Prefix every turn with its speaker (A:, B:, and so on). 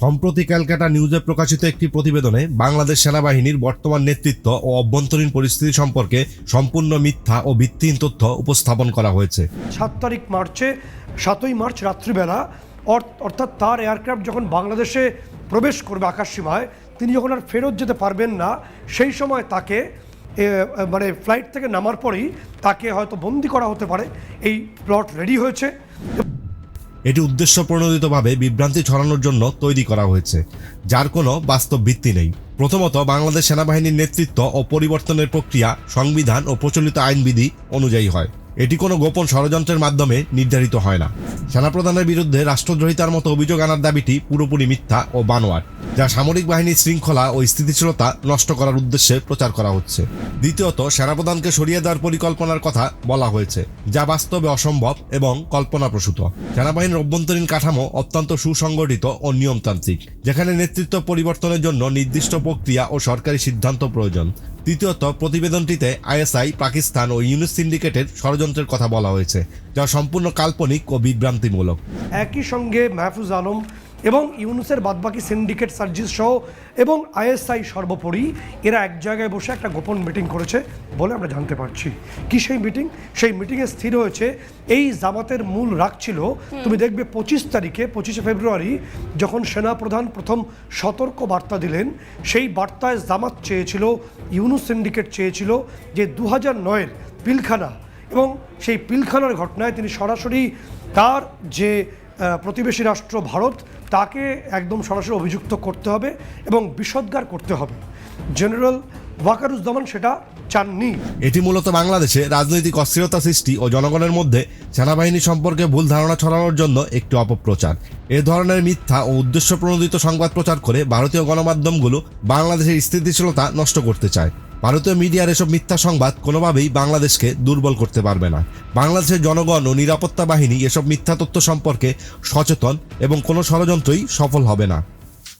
A: সম্প্রতি ক্যালকাটা নিউজে প্রকাশিত একটি প্রতিবেদনে বাংলাদেশ সেনাবাহিনীর বর্তমান নেতৃত্ব ও অভ্যন্তরীণ পরিস্থিতি সম্পর্কে সম্পূর্ণ মিথ্যা ও ভিত্তিহীন তথ্য উপস্থাপন করা হয়েছে।
B: 7ই মার্চ রাত্রিবেলা অর্থাৎ তার এয়ারক্রাফট যখন বাংলাদেশে প্রবেশ করবে আকাশসীমায়, তিনি যখন আর ফেরত যেতে পারবেন না, সেই সময় তাকে ফ্লাইট থেকে নামার পরেই তাকে হয়তো বন্দি করা হতে পারে। এই প্লট রেডি হয়েছে।
A: এটি উদ্দেশ্য প্রণোদিতভাবে বিভ্রান্তি ছড়ানোর জন্য তৈরি করা হয়েছে, যার কোনো বাস্তব ভিত্তি নেই। প্রথমত, বাংলাদেশ সেনাবাহিনীর নেতৃত্ব ও পরিবর্তনের প্রক্রিয়া সংবিধান ও প্রচলিত আইনবিধি অনুযায়ী হয়। এটি কোনো গোপন ষড়যন্ত্রের মাধ্যমে নির্ধারিত হয় না। সেনাপ্রধানের বিরুদ্ধে রাষ্ট্রদ্রোহিতার মতো অভিযোগ আনার দাবিটি পুরোপুরি মিথ্যা ও বানোয়াট, যা সামরিক বাহিনীর শৃঙ্খলা ও স্থিতিশীলতা নষ্ট করার উদ্দেশ্যে প্রচার করা হচ্ছে। দ্বিতীয়ত, সেনাপ্রধানকে সরিয়ে দেওয়ার পরিকল্পনার কথা বলা হয়েছে, যা বাস্তবে অসম্ভব এবং কল্পনাপ্রসূত। সেনাবাহিনীর অভ্যন্তরীণ কাঠামো অত্যন্ত সুসংগঠিত ও নিয়মতান্ত্রিক, যেখানে নেতৃত্ব পরিবর্তনের জন্য নির্দিষ্ট প্রক্রিয়া ও সরকারি সিদ্ধান্ত প্রয়োজন। তৃতীয়ত, প্রতিবেদনটিতে আইএসআই, পাকিস্তান ও ইউনুস সিন্ডিকেটের ষড়যন্ত্রের কথা বলা হয়েছে, যা সম্পূর্ণ কাল্পনিক ও বিভ্রান্তিমূলক।
B: একই সঙ্গে মাহফুজ আলম এবং ইউনুসের বাদবাকি সিন্ডিকেট সার্জিস সহ এবং আইএসআই সর্বোপরি এরা এক জায়গায় বসে একটা গোপন মিটিং করেছে বলে আমরা জানতে পারছি। কি সেই মিটিং? সেই মিটিংয়ে স্থির হয়েছে এই জামাতের মূল রাগ ছিল, তুমি দেখবে 25শে ফেব্রুয়ারি যখন সেনাপ্রধান প্রথম সতর্ক বার্তা দিলেন, সেই বার্তায় জামাত চেয়েছিল, ইউনুস সিন্ডিকেট চেয়েছিল যে 2009-এর পিলখানা এবং সেই পিলখানার ঘটনায় তিনি সরাসরি তার যে প্রতিবেশী রাষ্ট্র ভারত, তাকে একদম সরাসরি অভিযুক্ত করতে হবে এবং বিষোদ্গার করতে হবে। জেনারেল ওয়াকারুজ্জামান সেটা চাননি।
A: এটি মূলত বাংলাদেশে রাজনৈতিক অস্থিরতা সৃষ্টি ও জনগণের মধ্যে সেনাবাহিনী সম্পর্কে ভুল ধারণা ছড়ানোর জন্য একটি অপপ্রচার। এ ধরনের মিথ্যা ও উদ্দেশ্য প্রণোদিত সংবাদ প্রচার করে ভারতীয় গণমাধ্যমগুলো বাংলাদেশের স্থিতিশীলতা নষ্ট করতে চায়। ভারতীয় মিডিয়ার এসব মিথ্যা সংবাদ কোনোভাবেই বাংলাদেশকে দুর্বল করতে পারবে না। বাংলাদেশের জনগণ ও নিরাপত্তা বাহিনী এসব মিথ্যা তথ্য সম্পর্কে সচেতন এবং কোনো ষড়যন্ত্রই সফল হবে না।